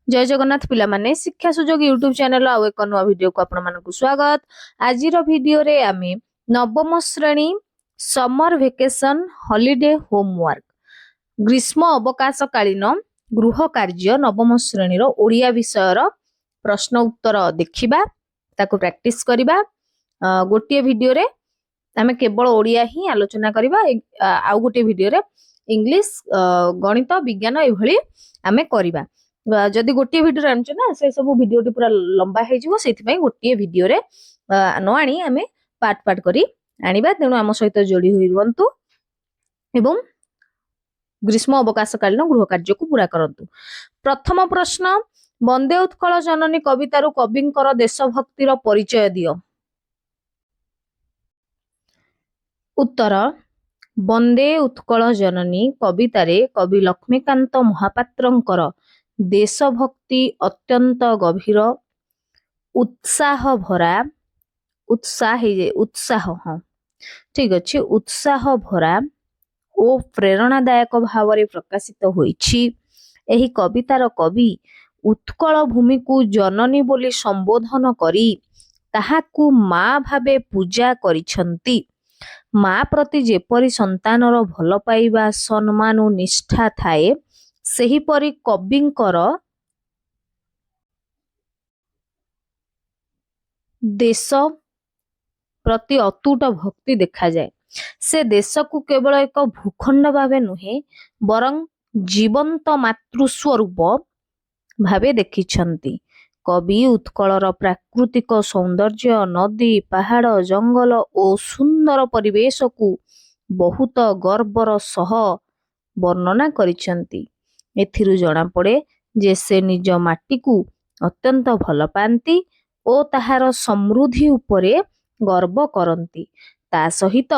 जय जगन्नाथ पिला माने शिक्षा सुजोग यूट्यूब चैनल आउ एक नुआ वीडियो को आपण मानकु स्वागत। आज वीडियो रे आमे नवम श्रेणी समर वेकेशन हॉलिडे होमवर्क ग्रीष्म अवकाश कालीन गृह कार्य नवम श्रेणी रो ओडिया विषय रो प्रश्न उत्तर देखिबा ताको प्रैक्टिस करिबा। गोटे वीडियो रे आमे केवल ओडिया ही आलोचना करिबा, आउ गोटे वीडियो रे इंग्लिश गणित विज्ञान एभली आमे करिबा। जदि गोटे वीडियो आनछु ना से सब वीडियो टी पूरा लंबा हे जिवो, सेति पई गोटे वीडियो रे न आनी आमे पार्ट पार्ट करी आनिबा। तेणु आम सहित जोड़ी होई रुहंतु एवं ग्रीष्म अवकाश कालीन गृह कार्य को पूरा करंतु। प्रथम प्रश्न, वंदे उत्कल जननी कवितारु कविंकर देशभक्तिर परिचय दियो। उत्तर, वंदे उत्कल जननी कवितारे कवि लक्ष्मीकांत महापात्रंकर देशभक्ति अत्यंत गभीर, उत्साह भरा, उत्साह हाँ ठीक अच्छे, उत्साह भरा ओ प्रेरणादायक भाव प्रकाशित होईछि। एही कवितार कवि उत्कल भूमि को जननी बोली संबोधन करी ताहाकू माँ भावे पूजा करिछंती। माँ प्रति जेपरी संतानर भल पाइबा सम्मान और निष्ठा थाए, सेहीपरि कविंकर देश प्रति अतूट भक्ति देखा जाए। से देश को केवल एक भूखंड भावे नुहे बरं जीवंत मातृस्वरूप भावे देखिछंती। कवि उत्कलर प्राकृतिक सौंदर्य, नदी, पहाड़, जंगल और सुंदर परिवेश को बहुत गर्वर सह वर्णना करिछंती। एथिरु जणा पड़े जे से निज माटी को अत्यंत भल पाती और ताहार समृद्धि उपरे गर्व करंती। ता सहित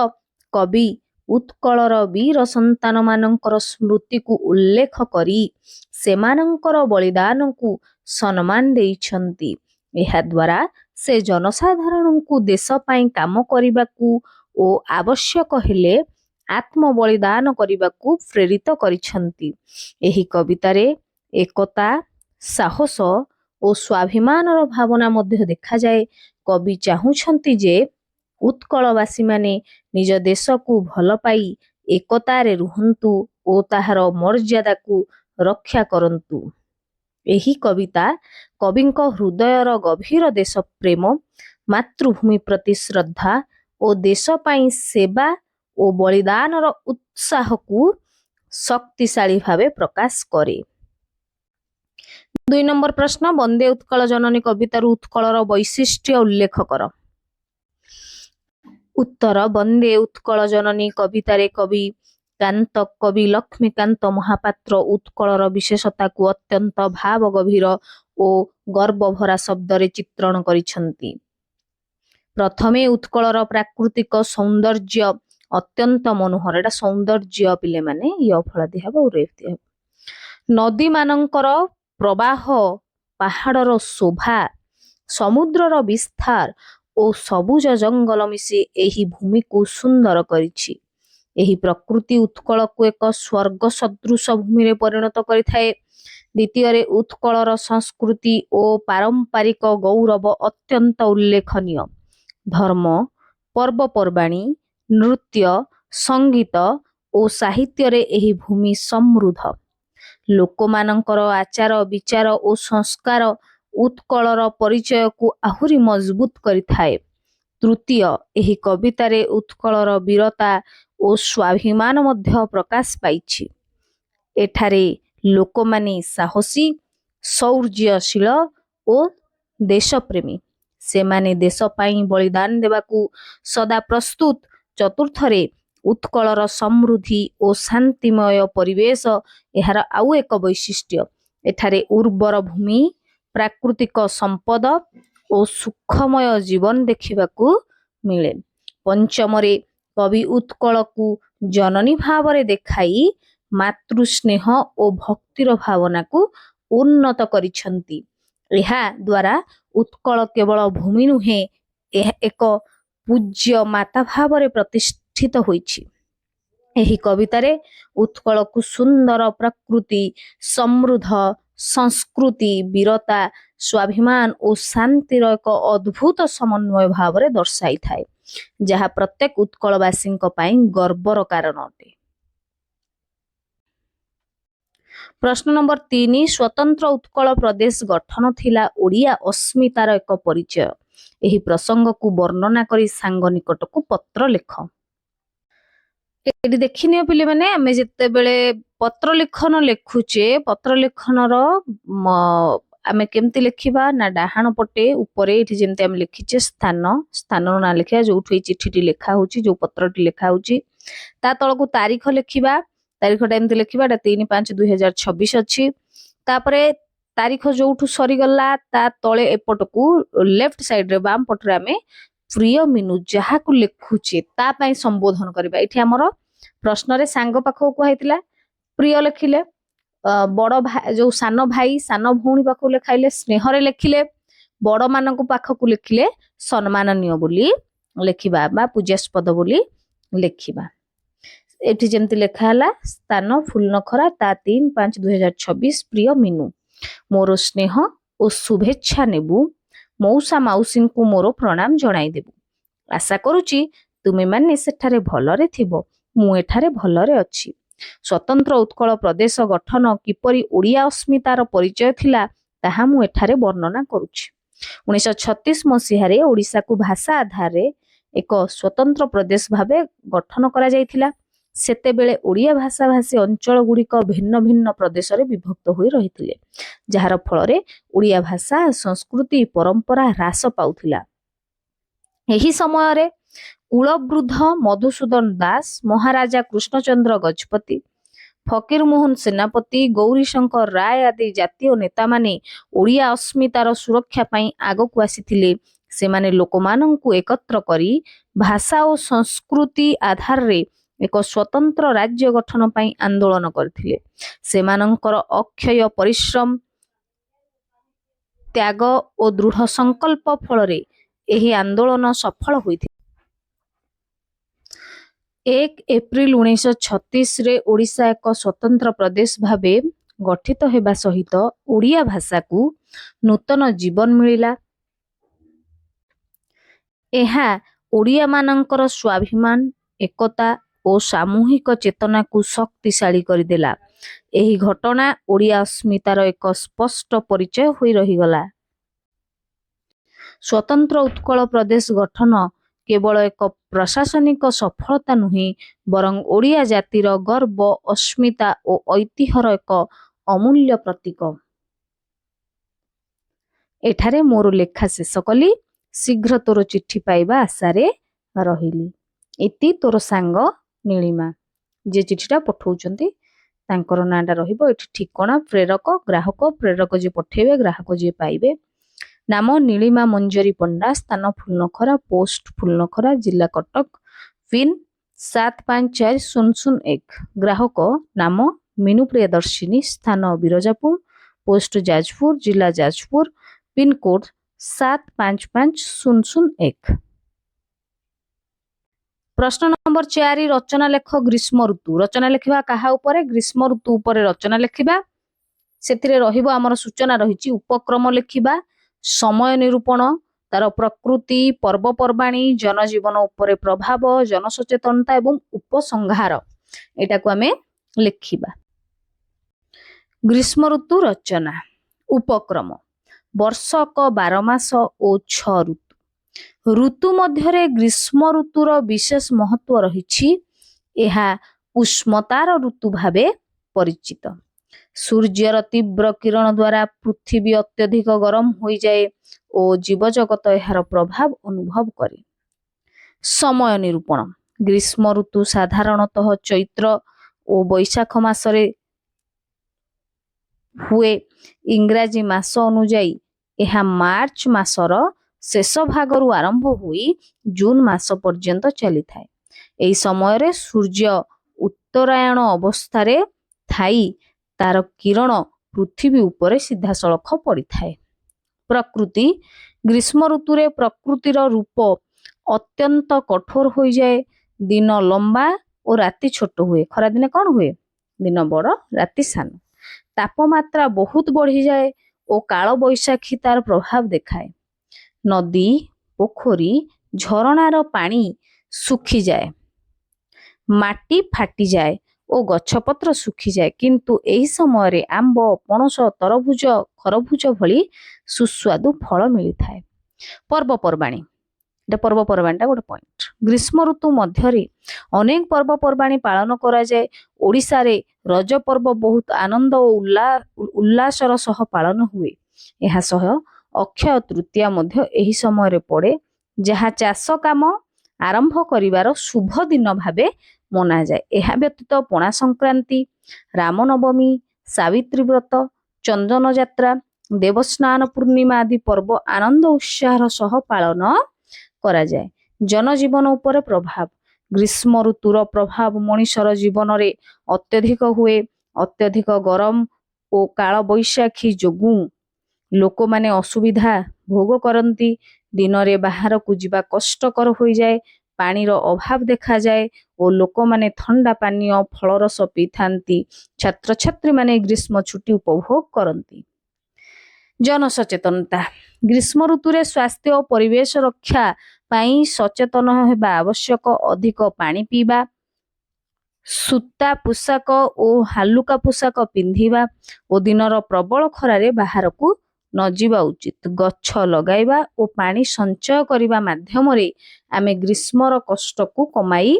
कवि उत्कलर वीर संतान मानकर स्मृति को उल्लेख करी सेमानंकर बलिदान को सम्मान देइछंती। एहा द्वारा से जनसाधारण को देश पाई काम करिबाकू ओ आवश्यक हेले आत्म बलिदान करिबाकू प्रेरित करिछंती। एही कवितारे एकता, साहस और स्वाभिमानर भावना मध्य देखा जाए। कवि चाहुछंती जे उत्कलवासी माने निज देश को भल पाई एकतारे रुहंतु ओ ताहार मर्यादा को रक्षा करंतु। एही कविता कविंक हृदयर गभीर देश प्रेम, मातृभूमि प्रति श्रद्धा और देश पाई सेवा और बलिदानर उत्साह को शक्तिशाली भावे प्रकाश करे। 2 नंबर प्रश्न, वंदे उत्कल जननी कवितारु उत्कलर वैशिष्ट्य उल्लेख कर। उत्तर, वंदे उत्कल जननी कवितारे कवि लक्ष्मीकांत महापात्र उत्कलर विशेषता को अत्यंत भाव गभीर और गर्व भरा शब्द रे चित्रण करिछंती। प्रथमे उत्कलर प्राकृतिक सौंदर्य अत्यंत मनोहर, एटा सौंदर्य पिले माने य फल दिहब और रेफ दिहब। नदी मानंकर प्रवाह, पहाड़र शोभा, समुद्रर विस्तार और सबुज जंगल मिसी एही भूमि को सुंदर करिछि। एही प्रकृति उत्कल को एक स्वर्ग सदृश भूमि रे परिणत करिथाए। द्वितीय रे उत्कलर संस्कृति और पारंपरिक गौरव अत्यंत उल्लेखनीय। धर्म, पर्वपर्वाणी, नृत्य, संगीत और साहित्य रे एही भूमि समृद्ध। लोकमानंकर आचार विचार और संस्कार उत्कलर परिचय को आहुरी मजबूत करिथाए। तृतीय, एही कवितारे उत्कलर वीरता और स्वाभिमान मध्य प्रकाश पाइछि। एठारे लोकमाने साहसी, शौर्यशील और देशप्रेमी, सेमाने देश पाई बलिदान देवाकू सदा प्रस्तुत। चतुर्थरे उत्कलर समृद्धि और शांतिमय परिवेश एहार आउ एक वैशिष्ट्य। एठारे उर्वर भूमि, प्राकृतिक संपद और सुखमय जीवन देखिबाकू मिले। पंचमरे कवि उत्कल को जननी भाव रे देखाई मातृस्नेह और भक्तिर भावना को उन्नत करिछंती। एहा द्वारा उत्कल केवल भूमि नुहे, एक पूज्य माता भाव रे प्रतिष्ठित होइछि। एही कवितारे उत्कल को सुंदर प्रकृति, समृद्ध ସଂସ୍କୃତି, ବୀରତା, ସ୍ୱାଭିମାନ ଓ ଶାନ୍ତିର ଏକ ଅଦ୍ଭୁତ ସମନ୍ୱୟ ଭାବରେ ଦର୍ଶାଇଥାଏ, ଯାହା ପ୍ରତ୍ୟେକ ଉତ୍କଳବାସୀଙ୍କ ପାଇଁ ଗର୍ବର କାରଣ ଅଟେ। ପ୍ରଶ୍ନ ନମ୍ବର 3, ସ୍ୱତନ୍ତ୍ର ଉତ୍କଳ ପ୍ରଦେଶ ଗଠନ ଥିଲା ଓଡ଼ିଆ ଅସ୍ମିତାର ଏକ ପରିଚୟ। ଏହି ପ୍ରସଙ୍ଗକୁ ବର୍ଣ୍ଣନା କରି ସାଙ୍ଗ ନିକଟକୁ ପତ୍ର ଲେଖ। ଏଠି ଦେଖିନିଅ ପିଲାମାନେ, ଆମେ ଯେତେବେଳେ ପତ୍ର ଲେଖନ ଲେଖୁଛେ, ପତ୍ର ଲେଖନର ଆମେ କେମିତି ଲେଖିବା ନା ଡାହାଣ ପଟେ ଉପରେ ଏଠି ଯେମିତି ଆମେ ଲେଖିଛେ ସ୍ଥାନର ନାଁ ଲେଖିବା, ଯୋଉଠୁ ଏଇ ଚିଠିଟି ଲେଖା ହଉଛି, ଯୋଉ ପତ୍ରଟି ଲେଖା ହଉଛି, ତା ତଳକୁ ତାରିଖ ଲେଖିବା। ତାରିଖଟା ଏମିତି ଲେଖିବା, ଏଟା 3/5/2026 ଅଛି। ତାପରେ ତାରିଖ ଯୋଉଠୁ ସରିଗଲା ତା ତଳେ ଏପଟକୁ ଲେଫ୍ଟ ସାଇଡରେ ବାମ ପଟରେ ଆମେ ପ୍ରିୟ ମିନୁ ଯାହାକୁ ଲେଖୁଛେ ତା ପାଇଁ ସମ୍ବୋଧନ କରିବା। ଏଠି ଆମର ପ୍ରଶ୍ନରେ ସାଙ୍ଗ ପାଖକୁ କୁହାଯାଇଥିଲା ପ୍ରିୟ ଲେଖିଲେ, ବଡ ଭାଇ ଯୋଉ ସାନ ଭାଇ ସାନ ଭଉଣୀ ପାଖକୁ ଲେଖାଇଲେ ସ୍ନେହରେ ଲେଖିଲେ, ବଡ ମାନଙ୍କ ପାଖକୁ ଲେଖିଲେ ସମ୍ମାନନୀୟ ବୋଲି ଲେଖିବା ବା ପୂଜାସ୍ପଦ ବୋଲି ଲେଖିବା। ଏଠି ଯେମିତି ଲେଖା ହେଲା ସ୍ଥାନ ଫୁଲନଖରା ତା 3/5/2026 ପ୍ରିୟ ମିନୁ, ମୋର ସ୍ନେହ ଓ ଶୁଭେଚ୍ଛା ନେବୁ, ମଉସା ମାଉସୀଙ୍କୁ ମୋର ପ୍ରଣାମ ଜଣାଇଦେବୁ। ଆଶା କରୁଛି ତୁମେମାନେ ସେଠାରେ ଭଲରେ ଥିବ, ମୁଁ ଏଠାରେ ଭଲରେ ଅଛି। ସ୍ୱତନ୍ତ୍ର ଉତ୍କଳ ପ୍ରଦେଶ ଗଠନ କିପରି ଓଡ଼ିଆ ଅସ୍ମିତାର ପରିଚୟ ଥିଲା ତାହା ମୁଁ ଏଠାରେ ବର୍ଣ୍ଣନା କରୁଛି। 1936 ମସିହାରେ ଓଡ଼ିଶାକୁ ଭାଷା ଆଧାରରେ ଏକ ସ୍ୱତନ୍ତ୍ର ପ୍ରଦେଶ ଭାବେ ଗଠନ କରାଯାଇଥିଲା। ସେତେବେଳେ ଓଡ଼ିଆ ଭାଷାଭାଷୀ ଅଞ୍ଚଳ ଗୁଡ଼ିକ ଭିନ୍ନ ଭିନ୍ନ ପ୍ରଦେଶରେ ବିଭକ୍ତ ହୋଇ ରହିଥିଲେ, ଯାହାର ଫଳରେ ଓଡ଼ିଆ ଭାଷା, ସଂସ୍କୃତି, ପରମ୍ପରା ହ୍ରାସ ପାଉଥିଲା। ଏହି ସମୟରେ କୁଳବୃଦ୍ଧ ମଧୁସୂଦନ ଦାସ, ମହାରାଜା କୃଷ୍ଣଚନ୍ଦ୍ର ଗଜପତି, ଫକୀରମୋହନ ସେନାପତି, ଗୌରୀଶଙ୍କର ରାୟ ଆଦି ଜାତୀୟ ନେତାମାନେ ଓଡ଼ିଆ ଅସ୍ମିତାର ସୁରକ୍ଷା ପାଇଁ ଆଗକୁ ଆସିଥିଲେ। ସେମାନେ ଲୋକମାନଙ୍କୁ ଏକତ୍ର କରି ଭାଷା ଓ ସଂସ୍କୃତି ଆଧାରରେ ଏକ ସ୍ୱତନ୍ତ୍ର ରାଜ୍ୟ ଗଠନ ପାଇଁ ଆନ୍ଦୋଳନ କରିଥିଲେ। ସେମାନଙ୍କର ଅକ୍ଷୟ ପରିଶ୍ରମ, ତ୍ୟାଗ ଓ ଦୃଢ଼ ସଂକଳ୍ପ ଫଳରେ ଏହି ଆନ୍ଦୋଳନ ସଫଳ ହୋଇଥିଲା। 1 ଏପ୍ରିଲ 1936ରେ ଓଡ଼ିଶା ଏକ ସ୍ୱତନ୍ତ୍ର ପ୍ରଦେଶ ଭାବେ ଗଠିତ ହେବା ସହିତ ଓଡ଼ିଆ ଭାଷାକୁ ନୂତନ ଜୀବନ ମିଳିଲା। ଏହା ଓଡ଼ିଆମାନଙ୍କର ସ୍ୱାଭିମାନ, ଏକତା ଓ ସାମୂହିକ ଚେତନାକୁ ଶକ୍ତିଶାଳୀ କରିଦେଲା। ଏହି ଘଟଣା ଓଡ଼ିଆ ଅସ୍ମିତାର ଏକ ସ୍ପଷ୍ଟ ପରିଚୟ ହୋଇ ରହିଗଲା। ସ୍ୱତନ୍ତ୍ର ଉତ୍କଳ ପ୍ରଦେଶ ଗଠନ କେବଳ ଏକ ପ୍ରଶାସନିକ ସଫଳତା ନୁହେଁ, ବରଂ ଓଡ଼ିଆ ଜାତିର ଗର୍ବ, ଅସ୍ମିତା ଓ ଐତିହ୍ୟର ଏକ ଅମୂଲ୍ୟ ପ୍ରତୀକ। ଏଠାରେ ମୋର ଲେଖା ଶେଷ କଲି। ଶୀଘ୍ର ତୋର ଚିଠି ପାଇବା ଆଶାରେ ରହିଲି। ଇତି ତୋର ସାଙ୍ଗ ନୀଳିମା। ଯେ ଚିଠିଟା ପଠାଉଛନ୍ତି ତାଙ୍କର ନାଁଟା ରହିବ। ଏଠି ଠିକଣା ପ୍ରେରକ, ଗ୍ରାହକ, ପ୍ରେରକ ଯିଏ ପଠେଇବେ, ଗ୍ରାହକ ଯିଏ ପାଇବେ। ନାମ ନୀଳିମା ମଞ୍ଜରୀ ପଣ୍ଡା, ସ୍ଥାନ ଫୁଲନଖରା, ପୋଷ୍ଟ ଫୁଲନଖରା, ଜିଲ୍ଲା କଟକ, ପିନ୍ 754001। ଗ୍ରାହକ ନାମ ମିନୁ ପ୍ରିୟଦର୍ଶିନୀ, ସ୍ଥାନ ବିରଜାପୁର, ପୋଷ୍ଟ ଯାଜପୁର, ଜିଲ୍ଲା ଯାଜପୁର, ପିନକୋଡ 755001। ପ୍ରଶ୍ନ ନମ୍ବର 4, ରଚନା ଲେଖ ଗ୍ରୀଷ୍ମ ଋତୁ। ରଚନା ଲେଖିବା କାହା ଉପରେ? ଗ୍ରୀଷ୍ମ ଋତୁ ଉପରେ ରଚନା ଲେଖିବା। ସେଥିରେ ରହିବ ଆମର ସୂଚନା ରହିଛି ଉପକ୍ରମ ଲେଖିବା, ସମୟ ନିରୂପଣ, ତାର ପ୍ରକୃତି, ପର୍ବପର୍ବାଣୀ, ଜନଜୀବନ ଉପରେ ପ୍ରଭାବ, ଜନସଚେତନତା ଏବଂ ଉପସଂହାର, ଏଟାକୁ ଆମେ ଲେଖିବା। ଗ୍ରୀଷ୍ମ ଋତୁ ରଚନା। ଉପକ୍ରମ। ବର୍ଷକ 12 ମାସ ଓ 6 ଋତୁ। ଋତୁ ମଧ୍ୟରେ ଗ୍ରୀଷ୍ମ ଋତୁର ବିଶେଷ ମହତ୍ଵ ରହିଛି। ଏହା ଉଷ୍ମତାର ଋତୁ ଭାବେ ପରିଚିତ। ସୂର୍ଯ୍ୟର ତୀବ୍ର କିରଣ ଦ୍ୱାରା ପୃଥିବୀ ଅତ୍ୟଧିକ ଗରମ ହୋଇଯାଏ ଓ ଜୀବଜଗତ ଏହାର ପ୍ରଭାବ ଅନୁଭବ କରେ। ସମୟ ନିରୂପଣ। ଗ୍ରୀଷ୍ମ ଋତୁ ସାଧାରଣତଃ ଚୈତ୍ର ଓ ବୈଶାଖ ମାସରେ ହୁଏ। ଇଂରାଜୀ ମାସ ଅନୁଯାୟୀ ଏହା ମାର୍ଚ୍ଚ ମାସର ଶେଷ ଭାଗରୁ ଆରମ୍ଭ ହୋଇ ଜୁନ ମାସ ପର୍ଯ୍ୟନ୍ତ ଚାଲିଥାଏ। ଏହି ସମୟରେ ସୂର୍ଯ୍ୟ ଉତ୍ତରାୟଣ ଅବସ୍ଥାରେ ଥାଇ ତାର କିରଣ ପୃଥିବୀ ଉପରେ ସିଧାସଳଖ ପଡ଼ିଥାଏ। ପ୍ରକୃତି। ଗ୍ରୀଷ୍ମ ଋତୁରେ ପ୍ରକୃତିର ରୂପ ଅତ୍ୟନ୍ତ କଠୋର ହୋଇଯାଏ। ଦିନ ଲମ୍ବା ଓ ରାତି ଛୋଟ ହୁଏ। ଖରାଦିନେ କଣ ହୁଏ? ଦିନ ବଡ଼, ରାତି ସାନ। ତାପମାତ୍ରା ବହୁତ ବଢ଼ିଯାଏ ଓ କାଳବୈଶାଖୀ ତାର ପ୍ରଭାବ ଦେଖାଏ। ନଦୀ, ପୋଖରୀ, ଝରଣାର ପାଣି ଶୁଖିଯାଏ, ମାଟି ଫାଟିଯାଏ ଓ ଗଛପତ୍ର ଶୁଖିଯାଏ। କିନ୍ତୁ ଏହି ସମୟରେ ଆମ୍ବ, ପଣସ, ତରଭୁଜ, ଖରଭୁଜ ଭଳି ସୁସ୍ୱାଦୁ ଫଳ ମିଳିଥାଏ। ପର୍ବପର୍ବାଣୀ, এটা ପର୍ବପର୍ବାଣୀଟା ଗୋଟେ ପଏଣ୍ଟ। ଗ୍ରୀଷ୍ମ ଋତୁ ମଧ୍ୟରେ ଅନେକ ପର୍ବପର୍ବାଣୀ ପାଳନ କରାଯାଏ। ଓଡ଼ିଶାରେ ରଜ ପର୍ବ ବହୁତ ଆନନ୍ଦ ଓ ଉଲ୍ଲାସର ସହ ପାଳନ ହୁଏ। ଏହା ସହ ଅକ୍ଷୟ ତୃତୀୟା ମଧ୍ୟ ଏହି ସମୟରେ ପଡ଼େ, ଯାହା ଚାଷ କାମ ଆରମ୍ଭ କରିବାର ଶୁଭ ଦିନ ଭାବେ ମନାଯାଏ। ଏହା ବ୍ୟତୀତ ପଣା ସଂକ୍ରାନ୍ତି, ରାମନବମୀ, ସାବିତ୍ରୀ ବ୍ରତ, ଚନ୍ଦନ ଯାତ୍ରା, ଦେବସ୍ନାନ ପୂର୍ଣ୍ଣିମା ଆଦି ପର୍ବ ଆନନ୍ଦ ଉତ୍ସାହର ସହ ପାଳନ କରାଯାଏ। ଜନଜୀବନ ଉପରେ ପ୍ରଭାବ, ଗ୍ରୀଷ୍ମ ଋତୁର ପ୍ରଭାବ ମଣିଷର ଜୀବନରେ ଅତ୍ୟଧିକ ହୁଏ। ଅତ୍ୟଧିକ ଗରମ ଓ କାଳବୈଶାଖୀ ଯୋଗୁଁ ଲୋକମାନେ ଅସୁବିଧା ଭୋଗ କରନ୍ତି। ଦିନରେ ବାହାରକୁ ଯିବା କଷ୍ଟକର ହୋଇଯାଏ। ପାଣିର ଅଭାବ ଦେଖାଯାଏ ଓ ଲୋକମାନେ ଥଣ୍ଡା ପାନୀୟ, ଫଳରସ ପିଇଥାନ୍ତି। ଛାତ୍ରଛାତ୍ରୀମାନେ ଗ୍ରୀଷ୍ମ ଛୁଟି ଉପଭୋଗ କରନ୍ତି। ଜନସଚେତନତା, ଗ୍ରୀଷ୍ମ ଋତୁରେ ସ୍ୱାସ୍ଥ୍ୟ ଓ ପରିବେଶ ରକ୍ଷା ପାଇଁ ସଚେତନ ହେବା ଆବଶ୍ୟକ। ଅଧିକ ପାଣି ପିଇବା, ସୂତା ପୋଷାକ ଓ ହାଲୁକା ପୋଷାକ ପିନ୍ଧିବା ଓ ଦିନର ପ୍ରବଳ ଖରାରେ ବାହାରକୁ ନ ଯିବା ଉଚିତ। ଗଛ ଲଗାଇବା ଓ ପାଣି ସଞ୍ଚୟ କରିବା ମାଧ୍ୟମରେ ଆମେ ଗ୍ରୀଷ୍ମର କଷ୍ଟକୁ କମାଇ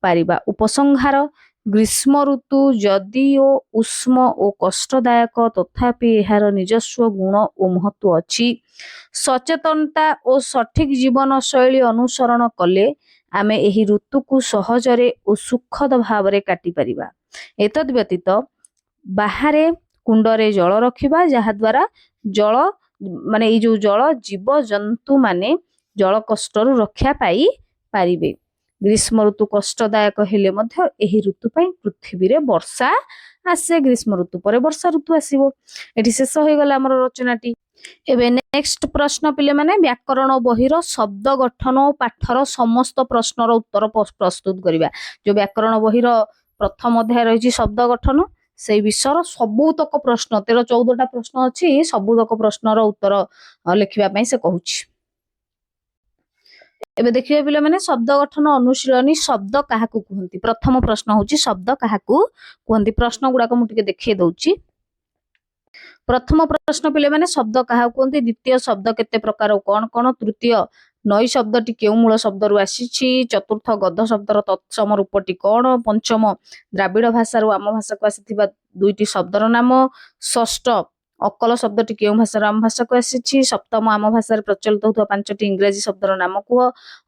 ପାରିବା। ଉପସଂହାର, ଗ୍ରୀଷ୍ମ ଋତୁ ଯଦିଓ ଉଷ୍ମ ଓ କଷ୍ଟଦାୟକ, ତଥାପି ଏହାର ନିଜସ୍ୱ ଗୁଣ ଓ ମହତ୍ଵ ଅଛି। ସଚେତନତା ଓ ସଠିକ ଜୀବନ ଶୈଳୀ ଅନୁସରଣ କଲେ ଆମେ ଏହି ଋତୁକୁ ସହଜରେ ଓ ସୁଖଦ ଭାବରେ କାଟିପାରିବା। ଏତଦ୍ ବ୍ୟତୀତ ବାହାରେ କୁଣ୍ଡରେ ଜଳ ରଖିବା, ଯାହାଦ୍ୱାରା ଜଳ ମାନେ ଏଇ ଯୋଉ ଜଳ ଜୀବଜନ୍ତୁ ମାନେ ଜଳ କଷ୍ଟରୁ ରକ୍ଷା ପାଇ ପାରିବେ। ଗ୍ରୀଷ୍ମ ଋତୁ କଷ୍ଟଦାୟକ ହେଲେ ମଧ୍ୟ ଏହି ଋତୁ ପାଇଁ ପୃଥିବୀରେ ବର୍ଷା ଆସେ। ଗ୍ରୀଷ୍ମ ଋତୁ ପରେ ବର୍ଷା ଋତୁ ଆସିବ। ଏଠି ଶେଷ ହୋଇଗଲା ଆମର ରଚନାଟି। ଏବେ ନେକ୍ସଟ ପ୍ରଶ୍ନ ପିଲାମାନେ, ବ୍ୟାକରଣ ବହିର ଶବ୍ଦ ଗଠନ ଓ ପାଠର ସମସ୍ତ ପ୍ରଶ୍ନର ଉତ୍ତର ପ୍ରସ୍ତୁତ କରିବା। ଯୋଉ ବ୍ୟାକରଣ ବହିର ପ୍ରଥମ ଅଧ୍ୟାୟ ରହିଛି ଶବ୍ଦ ଗଠନ, ସେଇ ବିଷୟର ସବୁତକ ପ୍ରଶ୍ନ 13-14ଟା ପ୍ରଶ୍ନ ଅଛି, ସବୁତକ ପ୍ରଶ୍ନର ଉତ୍ତର ଲେଖିବା ପାଇଁ ସେ କହୁଛି। ଏବେ ଦେଖିବେ ପିଲାମାନେ, ଶବ୍ଦ ଗଠନ ଅନୁଶୀଳନୀ। ଶବ୍ଦ କାହାକୁ କୁହନ୍ତି? ପ୍ରଥମ ପ୍ରଶ୍ନ ହଉଛି ଶବ୍ଦ କାହାକୁ କୁହନ୍ତି। ପ୍ରଶ୍ନ ଗୁଡାକ ମୁଁ ଟିକେ ଦେଖେଇ ଦଉଛି। ପ୍ରଥମ ପ୍ରଶ୍ନ ପିଲାମାନେ, ଶବ୍ଦ କାହାକୁ କୁହନ୍ତି? ଦ୍ୱିତୀୟ, ଶବ୍ଦ କେତେ ପ୍ରକାର ଓ କଣ କଣ? ତୃତୀୟ, ନଈ ଶବ୍ଦଟି କେଉଁ ମୂଳ ଶବ୍ଦରୁ ଆସିଛି? ଚତୁର୍ଥ, ଗଧ ଶବ୍ଦର ତତ୍ସମ ରୂପଟି କଣ? ପଞ୍ଚମ, ଦ୍ରାବିଡ଼ ଭାଷାରୁ ଆମ ଭାଷାକୁ ଆସିଥିବା 2ଟି ଶବ୍ଦର ନାମ। ଷଷ୍ଠ, ଅକଲ ଶବ୍ଦଟି କେଉଁ ଭାଷାରୁ ଆମ ଭାଷାକୁ ଆସିଛି? ସପ୍ତମ, ଆମ ଭାଷାରେ ପ୍ରଚଳିତ ହେଉଥିବା 5ଟି ଇଂରାଜୀ ଶବ୍ଦର ନାମ କୁହ।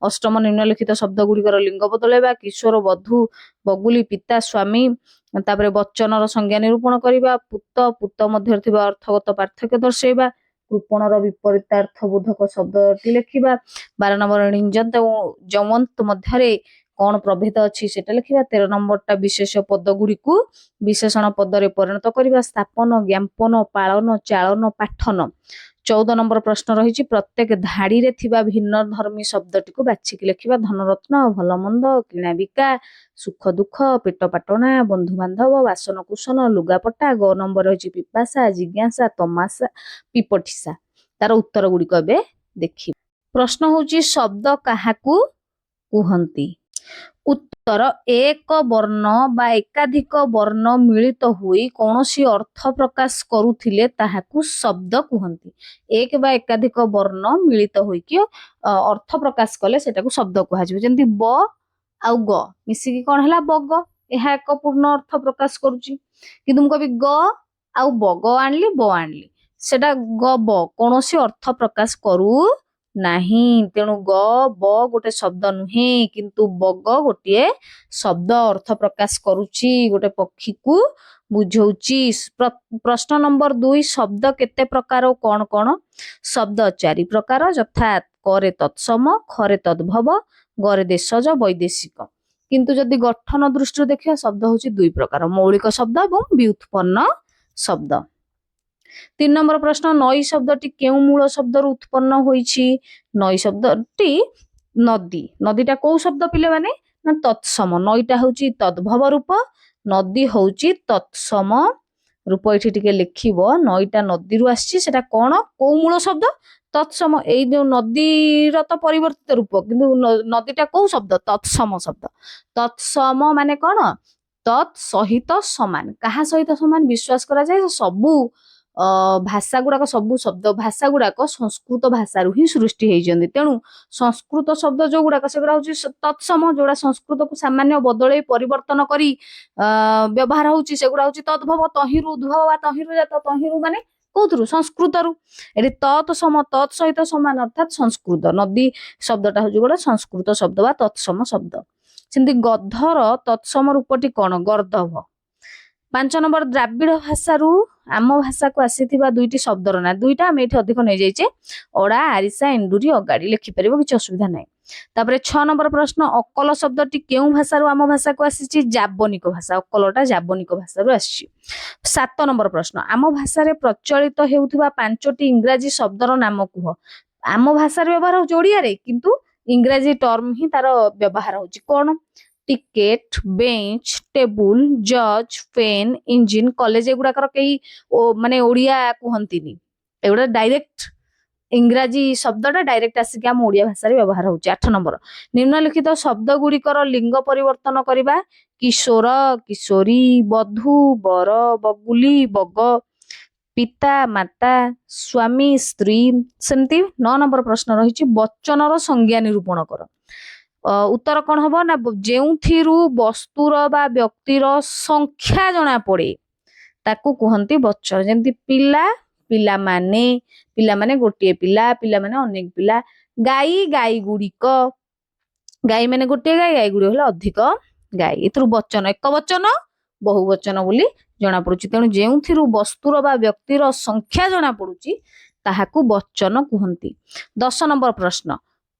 ଅଷ୍ଟମ, ନିମ୍ନଲିଖିତ ଶବ୍ଦ ଗୁଡିକର ଲିଙ୍ଗ ବଦଳାଇବା। କିଶୋର, ବଧୂ, ବଗୁଲି, ପିତା, ସ୍ୱାମୀ। ତାପରେ ବଚନର ସଂଜ୍ଞା ନିରୂପଣ କରିବା। ପୁତ, ପୁତ ମଧ୍ୟରେ ଥିବା ଅର୍ଥଗତ ପାର୍ଥକ୍ୟ ଦର୍ଶାଇବା। କୃପଣର ବିପରୀତାର୍ଥ ବୋଧକ ଶବ୍ଦଟି ଲେଖିବା। 12 ନମ୍ବର, ନିଞ୍ଜନ୍ତ ଓ ଯମନ୍ତ ମଧ୍ୟରେ କଣ ପ୍ରଭେଦ ଅଛି ସେଟା ଲେଖିବା। 13 ନମ୍ବରଟା, ବିଶେଷ ପଦ ଗୁଡିକୁ ବିଶେଷଣ ପଦରେ ପରିଣତ କରିବା। ସ୍ଥାପନ, ଜ୍ଞାପନ, ପାଳନ, ଚାଳନ, ପାଠନ। 14 ନମ୍ବର ପ୍ରଶ୍ନ ରହିଛି, ପ୍ରତ୍ୟେକ ଧାଡିରେ ଥିବା ଭିନ୍ନ ଧର୍ମୀ ଶବ୍ଦଟିକୁ ବାଛିକି ଲେଖିବା। ଧନରତ୍ନ, ଭଲ ମନ୍ଦ, କିଣା ବିକା, ସୁଖ ଦୁଃଖ, ପେଟ ପାଟଣା, ବନ୍ଧୁବାନ୍ଧବ, ବାସନ କୁସନ, ଲୁଗାପଟା। 9 ନମ୍ବର ରହିଛି ପିପାସା, ଜିଜ୍ଞାସା, ତମାସା, ପିପଠିସା। ତାର ଉତ୍ତର ଗୁଡିକ ଏବେ ଦେଖିବା। ପ୍ରଶ୍ନ ହଉଛି ଶବ୍ଦ କାହାକୁ କୁହନ୍ତି? ଉତ୍ତର, ଏକ ବର୍ଣ୍ଣ ବା ଏକାଧିକ ବର୍ଣ୍ଣ ମିଳିତ ହୋଇ କୌଣସି ଅର୍ଥ ପ୍ରକାଶ କରୁଥିଲେ ତାହାକୁ ଶବ୍ଦ କୁହନ୍ତି। ଏକ ବା ଏକାଧିକ ବର୍ଣ୍ଣ ମିଳିତ ହୋଇକି ଅର୍ଥ ପ୍ରକାଶ କଲେ ସେଟାକୁ ଶବ୍ଦ କୁହାଯିବ। ଯେମିତି ବ ଆଉ ଗ ମିଶିକି କଣ ହେଲା? ବଗ। ଏହା ଏକ ପୂର୍ଣ୍ଣ ଅର୍ଥ ପ୍ରକାଶ କରୁଛି। କିନ୍ତୁ ମୁଁ କହିବି ଗ ଆଉ ବ, ଗ ଆଣିଲି ବ ଆଣିଲି, ସେଟା ଗ ବ କୌଣସି ଅର୍ଥ ପ୍ରକାଶ କରୁ ନାହିଁ। ତେଣୁ ଗ ବ ଗୋଟେ ଶବ୍ଦ ନୁହେଁ, କିନ୍ତୁ ବଗ ଗୋଟିଏ ଶବ୍ଦ ଅର୍ଥ ପ୍ରକାଶ କରୁଛି, ଗୋଟେ ପକ୍ଷୀକୁ ବୁଝଉଛି। ପ୍ରଶ୍ନ ନମ୍ବର 2, ଶବ୍ଦ କେତେ ପ୍ରକାର ଓ କଣ କଣ? ଶବ୍ଦ 4 ପ୍ରକାର, ଯଥା କରେ ତତ୍ସମ, ଖରେ ତଦ୍ଭବ, ଗରେ ଦେଶଜ, ବୈଦେଶିକ। କିନ୍ତୁ ଯଦି ଗଠନ ଦୃଷ୍ଟିରୁ ଦେଖିବା, ଶବ୍ଦ ହଉଛି 2 ପ୍ରକାର, ମୌଳିକ ଶବ୍ଦ ଏବଂ ବ୍ୟୁତ୍ପନ୍ନ ଶବ୍ଦ। 3 ନମ୍ବର ପ୍ରଶ୍ନ, ନଈ ଶବ୍ଦଟି କେଉଁ ମୂଳ ଶବ୍ଦରୁ ଉତ୍ପନ୍ନ ହୋଇଛି? ନଈ ଶବ୍ଦଟି ନଦୀ। ନଦୀଟା କୋଉ ଶବ୍ଦ ପିଲାମାନେ? ନା ତତ୍ସମ। ନଈଟା ହଉଛି ତଦ୍ଭବ ରୂପ, ନଦୀ ହଉଛି ତତ୍ସମ ରୂପ ଏଠି ଟିକେ ଲେଖିବ। ନଈଟା ନଦୀରୁ ଆସିଛି, ସେଟା କଣ କୋଉ ମୂଳ ଶବ୍ଦ? ତତ୍ସମ। ଏଇ ଯୋଉ ନଦୀର ତ ପରିବର୍ତ୍ତିତ ରୂପ, କିନ୍ତୁ ନଦୀଟା କୋଉ ଶବ୍ଦ? ତତ୍ସମ ଶବ୍ଦ। ତତ୍ସମ ମାନେ କଣ? ତତ୍ ସହିତ ସମାନ। କାହା ସହିତ ସମାନ? ବିଶ୍ୱାସ କରାଯାଏ ସବୁ ଭାଷା ଗୁଡାକ, ସବୁ ଶବ୍ଦ ଭାଷା ଗୁଡାକ ସଂସ୍କୃତ ଭାଷାରୁ ହିଁ ସୃଷ୍ଟି ହେଇଛନ୍ତି। ତେଣୁ ସଂସ୍କୃତ ଶବ୍ଦ ଯୋଉଗୁଡାକ ସେଗୁଡା ହଉଛି ତତ୍ସମ, ଯୋଉଟା ସଂସ୍କୃତକୁ ସାମାନ୍ୟ ବଦଳେଇ ପରିବର୍ତ୍ତନ କରି ବ୍ୟବହାର ହଉଛି, ସେଗୁଡା ହଉଛି ତଦ୍ଭବ। ତହିଁରୁ ଉଦ୍ଭବ ବା ତହିଁରୁ ଜାତ। ତହିଁରୁ ମାନେ କୋଉଥିରୁ? ସଂସ୍କୃତରୁ। ଏଠି ତତ୍ ସମ, ତତ୍ ସହିତ ସମାନ ଅର୍ଥାତ୍ ସଂସ୍କୃତ। ନଦୀ ଶବ୍ଦଟା ହଉଛି ଗୋଟେ ସଂସ୍କୃତ ଶବ୍ଦ ବା ତତ୍ସମ ଶବ୍ଦ। ସେମିତି ଗଧର ତତ୍ସମ ରୂପଟି କଣ? ଗର୍ଦ୍ଦଭ। 5 ନମ୍ବର, ଦ୍ରାବିଡ଼ ଭାଷାରୁ ଆମ ଭାଷାକୁ ଆସିଥିବା ଦୁଇଟି ଶବ୍ଦର ନାଁ। ଦୁଇଟା ଆମେ ଏଠି ଅଧିକ ନେଇଯାଇଛେ, ଅଡା, ଆରିସା, ଏଣ୍ଡୁରି, ଅଗାଡି। ଲେଖିପାରିବ, କିଛି ଅସୁବିଧା ନାହିଁ। ତାପରେ 6 ନମ୍ବର ପ୍ରଶ୍ନ, ଅକଲ ଶବ୍ଦଟି କେଉଁ ଭାଷାରୁ ଆମ ଭାଷାକୁ ଆସିଛି? ଜାବନିକ ଭାଷା। ଅକଲଟା ଜାବନିକ ଭାଷାରୁ ଆସିଛି। 7 ନମ୍ବର ପ୍ରଶ୍ନ, ଆମ ଭାଷାରେ ପ୍ରଚଳିତ ହେଉଥିବା 5ଟି ଇଂରାଜୀ ଶବ୍ଦର ନାମ କୁହ। ଆମ ଭାଷାରେ ବ୍ୟବହାର ହଉଛି ଓଡିଆରେ, କିନ୍ତୁ ଇଂରାଜୀ ଟର୍ମ ହିଁ ତାର ବ୍ୟବହାର ହଉଛି। କଣ? ଟିକେଟ, ବେଞ୍ଚ, ଟେବୁଲ, ଜଜ୍, ଫେନ୍, ଇଞ୍ଜିନ, କଲେଜ। ଏଗୁଡାକର କେହି ମାନେ ଓଡିଆ କୁହନ୍ତିନି। ଏଗୁଡା ଡାଇରେକ୍ଟ ଇଂରାଜୀ ଶବ୍ଦଟା ଡାଇରେକ୍ଟ ଆସିକି ଆମ ଓଡିଆ ଭାଷାରେ ବ୍ୟବହାର ହଉଛି। 8 ନମ୍ବର, ନିମ୍ନଲିଖିତ ଶବ୍ଦ ଗୁଡିକର ଲିଙ୍ଗ ପରିବର୍ତ୍ତନ କରିବା। କିଶୋର, କିଶୋରୀ, ବଧୂ, ବର, ବଗୁଲି, ବଗ, ପିତା, ମାତା, ସ୍ୱାମୀ, ସ୍ତ୍ରୀ। ସେମିତି 9 ନମ୍ବର ପ୍ରଶ୍ନ ରହିଛି, ବଚନର ସଂଜ୍ଞା ନିରୂପଣ କର। ଉତ୍ତର କଣ ହବ ନା, ଯେଉଁଥିରୁ ବସ୍ତୁର ବା ବ୍ୟକ୍ତିର ସଂଖ୍ୟା ଜଣା ପଡେ ତାକୁ କୁହନ୍ତି ବଚନ। ଯେମିତି ପିଲା, ପିଲାମାନେ, ପିଲାମାନେ ଗୋଟିଏ ପିଲା, ପିଲାମାନେ ଅନେକ ପିଲା। ଗାଈ, ଗାଈ ଗୁଡିକ। ଗାଈ ମାନେ ଗୋଟିଏ ଗାଈ, ଗାଈ ଗୁଡିକ ହେଲେ ଅଧିକ ଗାଈ। ଏଥିରୁ ବଚନ ଏକ ବଚନ, ବହୁ ବଚନ ବୋଲି ଜଣା ପଡୁଛି। ତେଣୁ ଯେଉଁଥିରୁ ବସ୍ତୁର ବା ବ୍ୟକ୍ତିର ସଂଖ୍ୟା ଜଣା ପଡୁଛି ତାହାକୁ ବଚନ କୁହନ୍ତି। 10 ନମ୍ବର ପ୍ରଶ୍ନ,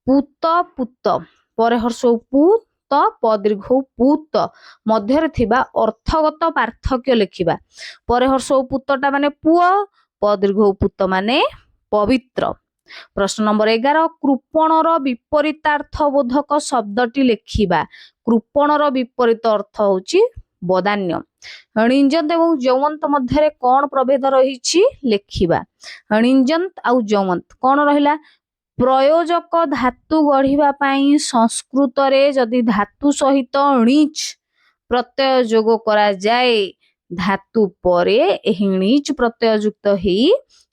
ପୂତ, ପୂତ ପରେ ହର୍ଷ ପୁ, ତ ପ ଦୀର୍ଘ ପୂତ ମଧ୍ୟରେ ଥିବା ଅର୍ଥଗତ ପାର୍ଥକ୍ୟ ଲେଖିବା। ପରେ ହର୍ଷ ପୂତଟା ମାନେ ପୁଅ, ପ ଦୀର୍ଘ ପୂତ ମାନେ ପବିତ୍ର। ପ୍ରଶ୍ନ ନମ୍ବର 11, କୃପଣର ବିପରୀତାର୍ଥ ବୋଧକ ଶବ୍ଦଟି ଲେଖିବା। କୃପଣର ବିପରୀତ ଅର୍ଥ ହଉଛି ବଦାନ୍ୟ। ଣିଞ୍ଜନ୍ତ ଏବଂ ଯୌମନ୍ତ ମଧ୍ୟରେ କଣ ପ୍ରଭେଦ ରହିଛି? ଲେଖିବା। ଣିଞ୍ଜନ୍ତ ଆଉ ଯୌମନ୍ତ କଣ ରହିଲା? ପ୍ରୟୋଜକ ଧାତୁ ଗଢିବା ପାଇଁ ସଂସ୍କୃତରେ ଯଦି ଧାତୁ ସହିତ ଣିଚ୍ ପ୍ରତ୍ୟୟ ଯୋଗ କରାଯାଏ, ଧାତୁ ପରେ ଏହି ଣିଚ୍ ପ୍ରତ୍ୟୟ ଯୁକ୍ତ ହେଇ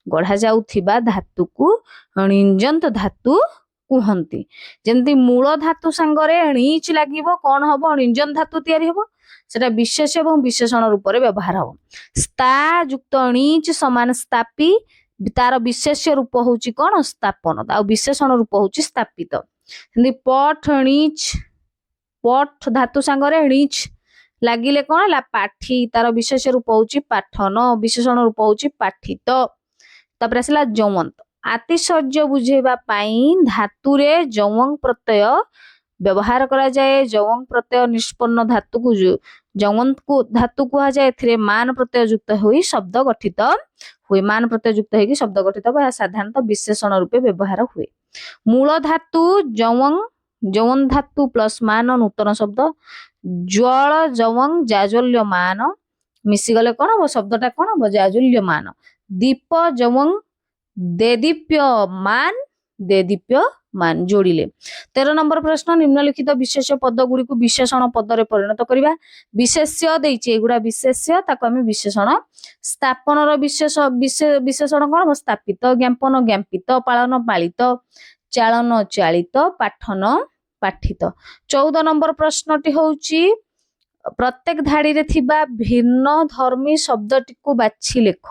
ଗଢା ଯାଉଥିବା ଧାତୁକୁ ଣିଞ୍ଜନ୍ତ ଧାତୁ କୁହନ୍ତି। ଯେମିତି ମୂଳ ଧାତୁ ସାଙ୍ଗରେ ଣିଚ୍ ଲାଗିବ, କଣ ହବ? ଣିଞ୍ଜନ୍ତ ଧାତୁ ତିଆରି ହବ। ସେଟା ବିଶେଷ ଏବଂ ବିଶେଷଣ ରୂପରେ ବ୍ୟବହାର ହବ। ସ୍ତା ଯୁକ୍ତ ଣିଚ୍ ସମାନ ସ୍ଥାପି। ତାର ବିଶେଷ୍ୟ ରୂପ ହଉଛି କଣ? ସ୍ଥାପନ। ଆଉ ବିଶେଷଣ ରୂପ ହଉଛି ସ୍ଥାପିତ। ସେମିତି ପଠ, ଣିଚ୍, ପଠ ଧାତୁ ସାଙ୍ଗରେ ଣିଚ୍ ଲାଗିଲେ କଣ ହେଲା? ପାଠି। ତାର ବିଶେଷ ରୂପ ହଉଛି ପାଠନ, ବିଶେଷଣ ରୂପ ହଉଛି ପାଠିତ। ତାପରେ ଆସିଲା ଯୌମନ୍ତ। ଆତିଶଯ୍ୟ ବୁଝେଇବା ପାଇଁ ଧାତୁରେ ଯୌଂ ପ୍ରତ୍ୟୟ ବ୍ୟବହାର କରାଯାଏ। ଯୌଂ ପ୍ରତ୍ୟୟ ନିଷ୍ପନ୍ନ ଧାତୁକୁ ଯୌମନ୍ତକୁ ଧାତୁ କୁହାଯାଏ। ଏଥିରେ ମାନ ପ୍ରତ୍ୟୟ ଯୁକ୍ତ ହୋଇ ଶବ୍ଦ ଗଠିତ ହୁଏ। ମାନ ପ୍ରତ୍ୟୟ ଯୁକ୍ତ ହେଇକି ଶବ୍ଦ ଗଠିତ ହୁଏ। ଏହା ସାଧାରଣତଃ ବିଶେଷଣ ରୂପେ ବ୍ୟବହାର ହୁଏ। ମୂଳ ଧାତୁ ଯୌଂ, ଯୌନ ଧାତୁ ପ୍ଲସ ମାନ ନୂତନ ଶବ୍ଦ। ଜ୍ୱଳ ଯୌଂ ଜାଜ୍ୱଲ୍ୟମାନ ମିଶିଗଲେ କଣ ହବ? ଶବ୍ଦଟା କଣ ହବ? ଜାଜ୍ୱଲ୍ୟମାନ। ଦୀପ ଯୌଂ ଦେଦୀପ୍ୟମାନ, ଦେଦୀପ୍ୟମାନ ଯୋଡ଼ିଲେ। 13 ନମ୍ବର ପ୍ରଶ୍ନ, ନିମ୍ନଲିଖିତ ବିଶେଷ୍ୟ ପଦ ଗୁଡିକୁ ବିଶେଷଣ ପଦରେ ପରିଣତ କରିବା। ବିଶେଷ୍ୟ ଦେଇଛି, ଏଗୁଡା ବିଶେଷ୍ୟ, ତାକୁ ଆମେ ବିଶେଷଣ। ସ୍ଥାପନର ବିଶେଷଣ କଣ ହବ? ସ୍ଥାପିତ। ଜ୍ଞାପନ ଜ୍ଞାପିତ। ପାଳନ ପାଳିତ। ଚାଳନ ଚାଳିତ। ପାଠନ ପାଠିତ। 14 ନମ୍ବର ପ୍ରଶ୍ନଟି ହଉଛି, ପ୍ରତ୍ୟେକ ଧାଡିରେ ଥିବା ଭିନ୍ନ ଧର୍ମୀ ଶବ୍ଦଟିକୁ ବାଛି ଲେଖ।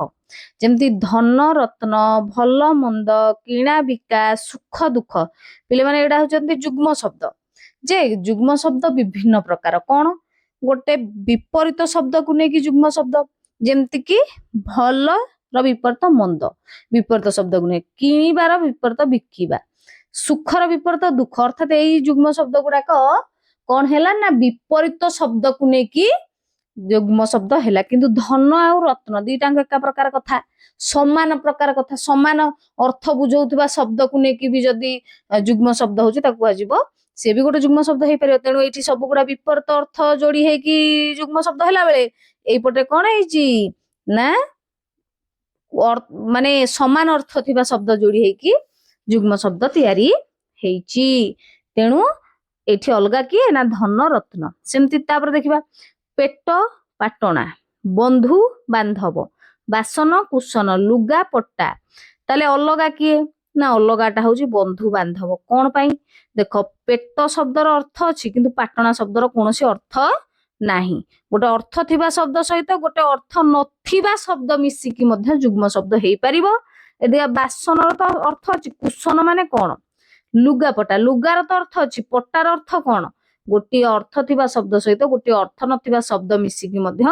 ଯେମିତି ଧନ, ରତ୍ନ, ଭଲ ମନ୍ଦ, କିଣା ବିକା, ସୁଖ ଦୁଃଖ। ପିଲାମାନେ ଏଇଟା ହଉଛନ୍ତି ଯୁଗ୍ମ ଶବ୍ଦ। ଯେ ଯୁଗ୍ମ ଶବ୍ଦ ବିଭିନ୍ନ ପ୍ରକାର। କଣ? ଗୋଟେ ବିପରୀତ ଶବ୍ଦକୁ ନେଇକି ଯୁଗ୍ମ ଶବ୍ଦ। ଯେମିତି କି ଭଲ ର ବିପରୀତ ମନ୍ଦ, ବିପରୀତ ଶବ୍ଦକୁ ନେଇ। କିଣିବାର ବିପରୀତ ବିକିବା। ସୁଖର ବିପରୀତ ଦୁଃଖ। ଅର୍ଥାତ ଏଇ ଯୁଗ୍ମ ଶବ୍ଦ ଗୁଡାକ କଣ ହେଲା ନା ବିପରୀତ ଶବ୍ଦକୁ ନେଇକି ଯୁଗ୍ମ ଶବ୍ଦ ହେଲା। କିନ୍ତୁ ଧନ ଆଉ ରତ୍ନ ଦିଟାଙ୍କ ଏକା ପ୍ରକାର କଥା, ସମାନ ପ୍ରକାର କଥା, ସମାନ ଅର୍ଥ ବୁଝଉଥିବା ଶବ୍ଦକୁ ନେଇକି ବି ଯଦି ଯୁଗ୍ମ ଶବ୍ଦ ହଉଛି ତାକୁ କୁହାଯିବ, ସେ ବି ଗୋଟେ ଯୁଗ୍ମ ଶବ୍ଦ ହେଇପାରିବ। ତେଣୁ ଏଇଠି ସବୁ ଗୁଡା ବିପରୀତ ଅର୍ଥ ଯୋଡି ହେଇକି ଯୁଗ୍ମ ଶବ୍ଦ ହେଲା ବେଳେ, ଏଇପଟେ କଣ ହେଇଛି? ନା ମାନେ ସମାନ ଅର୍ଥ ଥିବା ଶବ୍ଦ ଯୋଡି ହେଇକି ଯୁଗ୍ମ ଶବ୍ଦ ତିଆରି ହେଇଛି। ତେଣୁ ଏଠି ଅଲଗା କିଏ ନା ଧନ ରତ୍ନ। ସେମିତି ତାପରେ ଦେଖିବା ପେଟ ପାଟଣା, ବନ୍ଧୁ ବାନ୍ଧବ, ବାସନ କୁସନ, ଲୁଗା ପଟା। ତାହେଲେ ଅଲଗା କିଏ ନା ଅଲଗାଟା ହଉଛି ବନ୍ଧୁ ବାନ୍ଧବ। କଣ ପାଇଁ? ଦେଖ ପେଟ ଶବ୍ଦର ଅର୍ଥ ଅଛି କିନ୍ତୁ ପାଟଣା ଶବ୍ଦର କୌଣସି ଅର୍ଥ ନାହିଁ। ଗୋଟେ ଅର୍ଥ ଥିବା ଶବ୍ଦ ସହିତ ଗୋଟେ ଅର୍ଥ ନଥିବା ଶବ୍ଦ ମିଶିକି ମଧ୍ୟ ଯୁଗ୍ମ ଶବ୍ଦ ହେଇପାରିବ। ଏଠି ବାସନର ତ ଅର୍ଥ ଅଛି, କୁସନ ମାନେ କଣ? ଲୁଗାପଟା, ଲୁଗାର ତ ଅର୍ଥ ଅଛି, ପଟାର ଅର୍ଥ କଣ? ଗୋଟିଏ ଅର୍ଥ ଥିବା ଶବ୍ଦ ସହିତ ଗୋଟିଏ ଅର୍ଥ ନଥିବା ଶବ୍ଦ ମିଶିକି ମଧ୍ୟ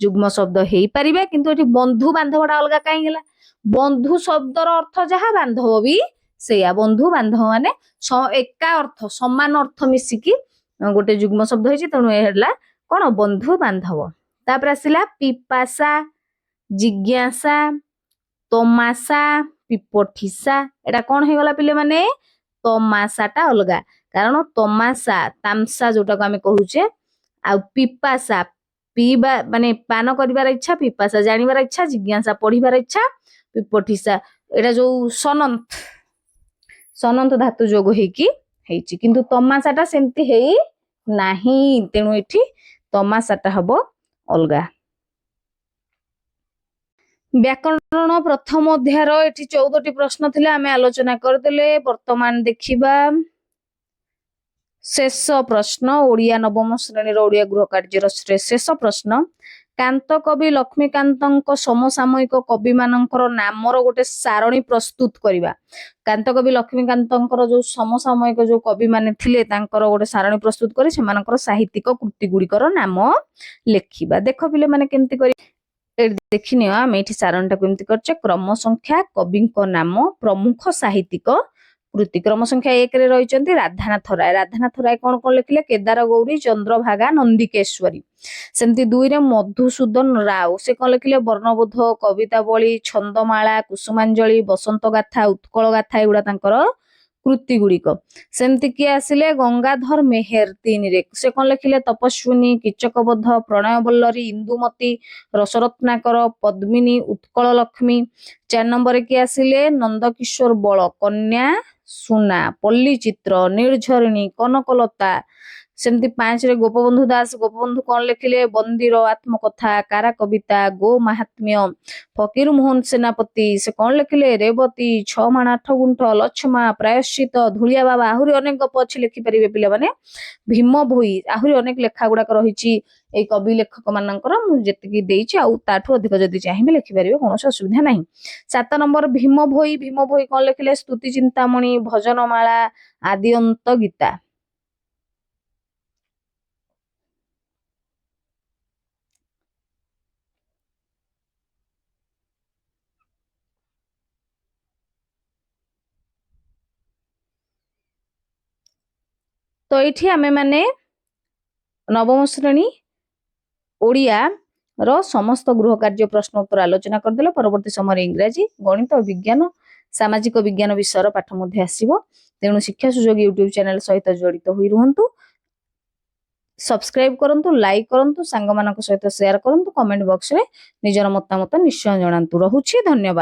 ଯୁଗ୍ମ ଶବ୍ଦ ହେଇପାରିବେ। କିନ୍ତୁ ଏଠି ବନ୍ଧୁ ବାନ୍ଧବଟା ଅଲଗା କାହିଁ ହେଲା? ବନ୍ଧୁ ଶବ୍ଦର ଅର୍ଥ ଯାହା ବାନ୍ଧବ ବି ସେଇଆ। ବନ୍ଧୁ ବାନ୍ଧବ ମାନେ ଏକା ଅର୍ଥ, ସମାନ ଅର୍ଥ ମିଶିକି ଗୋଟେ ଯୁଗ୍ମ ଶବ୍ଦ ହେଇଛି। ତେଣୁ ଏ ହେଲା କଣ? ବନ୍ଧୁ ବାନ୍ଧବ। ତାପରେ ଆସିଲା ପିପାସା, ଜିଜ୍ଞାସା, ତମାସା, ପିପଠିସା। ଏଟା କଣ ହେଇଗଲା ପିଲାମାନେ? ତମାସାଟା ଅଲଗା, କାରଣ ତମାସା ତାମସା ଯୋଉଟାକୁ ଆମେ କହୁଛେ, ଆଉ ପିପାସା ପିଇବା ମାନେ ପାନ କରିବାର ଇଚ୍ଛା, ପିପାସା ଜାଣିବାର ଇଚ୍ଛା, ଜିଜ୍ଞାସା ପଢିବାର ଇଚ୍ଛା, ପିପଠିସା ଏଟା ଯୋଉ ସନନ୍ତ ଧାତୁ ଯୋଗ ହେଇକି ହେଇଛି। କିନ୍ତୁ ତମାସାଟା ସେମିତି ହେଇ ନାହିଁ। ତେଣୁ ଏଠି ତମାସାଟା ହବ ଅଲଗା। ବ୍ୟାକରଣ ପ୍ରଥମ ଅଧ୍ୟାୟର ଏଠି 14ଟି ପ୍ରଶ୍ନ ଥିଲା, ଆମେ ଆଲୋଚନା କରିଦେଲେ। ବର୍ତ୍ତମାନ ଦେଖିବା ଶେଷ ପ୍ରଶ୍ନ, ଓଡିଆ ନବମ ଶ୍ରେଣୀର ଓଡିଆ ଗୃହ କାର୍ଯ୍ୟର ଶେଷ ପ୍ରଶ୍ନ। କାନ୍ତ କବି ଲକ୍ଷ୍ମୀକାନ୍ତଙ୍କ ସମସାମୟିକ କବି ମାନଙ୍କର ନାମର ଗୋଟେ ସାରଣୀ ପ୍ରସ୍ତୁତ କରିବା। କାନ୍ତ କବି ଲକ୍ଷ୍ମୀକାନ୍ତଙ୍କର ଯୋଉ ସମସାମୟିକ ଯୋଉ କବି ମାନେ ଥିଲେ ତାଙ୍କର ଗୋଟେ ସାରଣୀ ପ୍ରସ୍ତୁତ କରି ସେମାନଙ୍କର ସାହିତ୍ୟିକ କୃତି ଗୁଡିକର ନାମ ଲେଖିବା। ଦେଖ ପିଲାମାନେ କେମିତି କରି ଦେଖିନିଅ। ଆମେ ଏଠି ସାରଣୀଟାକୁ ଏମିତି କରିଛେ, କ୍ରମ ସଂଖ୍ୟା, କବିଙ୍କ ନାମ, ପ୍ରମୁଖ ସାହିତ୍ୟିକ କୃତି। କ୍ରମ ସଂଖ୍ୟା 1ରେ ରହିଛନ୍ତି ରାଧାନାଥ ରାୟ। ରାଧାନାଥ ରାୟ କଣ କଣ ଲେଖିଲେ? କେଦାର ଗୌରୀ, ଚନ୍ଦ୍ରଭାଗା, ନନ୍ଦିକେଶ୍ୱରୀ। ସେମିତି 2ରେ ମଧୁସୂଦନ ରାଓ, ସେ କଣ ଲେଖିଲେ? ବର୍ଣ୍ଣବୋଧ, କବିତାବଳୀ, ଛନ୍ଦମାଳା, କୁସୁମାଞ୍ଜଳି, ବସନ୍ତ ଗାଥା, ଉତ୍କଳ ଗାଥା, ଏଗୁଡା ତାଙ୍କର କୃତି ଗୁଡିକ। ସେମିତି କିଏ ଆସିଲେ? ଗଙ୍ଗାଧର ମେହେର 3ରେ, ସେ କଣ ଲେଖିଲେ? ତପସ୍ୱିନୀ, କୀଚକବଧ, ପ୍ରଣୟବଲ୍ଲରୀ, ଇନ୍ଦୁମତୀ, ରସରତ୍ନାକର, ପଦ୍ମିନୀ, ଉତ୍କଳ ଲକ୍ଷ୍ମୀ। 4 ନମ୍ବରରେ କିଏ ଆସିଲେ? ନନ୍ଦକିଶୋର ବଳ, କନ୍ୟା ସୁନା, ପଲ୍ଲୀଚିତ୍ର, ନିର୍ଝରିଣୀ, କନକଲତା। ସେମିତି 5ରେ ଗୋପବନ୍ଧୁ ଦାସ, ଗୋପବନ୍ଧୁ କଣ ଲେଖିଲେ? ବନ୍ଦୀର, ଆତ୍ମକଥା, କାରା କବିତା, ଗୋ ମାହାତ୍ମ୍ୟ। ଫକୀର ମୋହନ ସେନାପତି, ସେ କଣ ଲେଖିଲେ? ରେବତୀ, 6 ମାଣ 8 ଗୁଣ୍ଠ, ଲଛମା, ପ୍ରାୟଶ୍ଚିତ, ଧୂଳିଆ ବାବା। ଆହୁରି ଅନେକ ଗପ ଅଛି, ଲେଖିପାରିବେ ପିଲାମାନେ। ଭୀମ ଭୋଇ, ଆହୁରି ଅନେକ ଲେଖା ଗୁଡାକ ରହିଛି ଏଇ କବି ଲେଖକ ମାନଙ୍କର। ମୁଁ ଯେତିକି ଦେଇଛି, ଆଉ ତାଠୁ ଅଧିକ ଯଦି ଚାହିଁବେ ଲେଖିପାରିବେ, କୌଣସି ଅସୁବିଧା ନାହିଁ। 7 ନମ୍ବର ଭୀମ ଭୋଇ, ଭୀମ ଭୋଇ କଣ ଲେଖିଲେ? ସ୍ତୁତି ଚିନ୍ତାମଣି, ଭଜନମାଳା, ଆଦି ଅନ୍ତ ଗୀତା। ତ ଏଇଠି ଆମେ ମାନେ ନବମ ଶ୍ରେଣୀ ଓଡ଼ିଆ ର ସମସ୍ତ ଗୃହ କାର୍ଯ୍ୟ ପ୍ରଶ୍ନ ଉତ୍ତର ଆଲୋଚନା କରିଦେଲେ। ପରବର୍ତ୍ତୀ ସମୟରେ ଇଂରାଜୀ, ଗଣିତ, ବିଜ୍ଞାନ, ସାମାଜିକ ବିଜ୍ଞାନ ବିଷୟର ପାଠ ମଧ୍ୟ ଆସିବ। ତେଣୁ ଶିକ୍ଷା ସୁଯୋଗ ୟୁଟ୍ୟୁବ ଚ୍ୟାନେଲ ସହିତ ଜଡ଼ିତ ହୋଇ ରୁହନ୍ତୁ। ସବସ୍କ୍ରାଇବ କରନ୍ତୁ, ଲାଇକ୍ କରନ୍ତୁ, ସାଙ୍ଗମାନଙ୍କ ସହିତ ସେୟାର କରନ୍ତୁ, କମେଣ୍ଟ ବକ୍ସରେ ନିଜର ମତାମତ ନିଶ୍ଚୟ ଜଣାନ୍ତୁ। ରହୁଛି, ଧନ୍ୟବାଦ।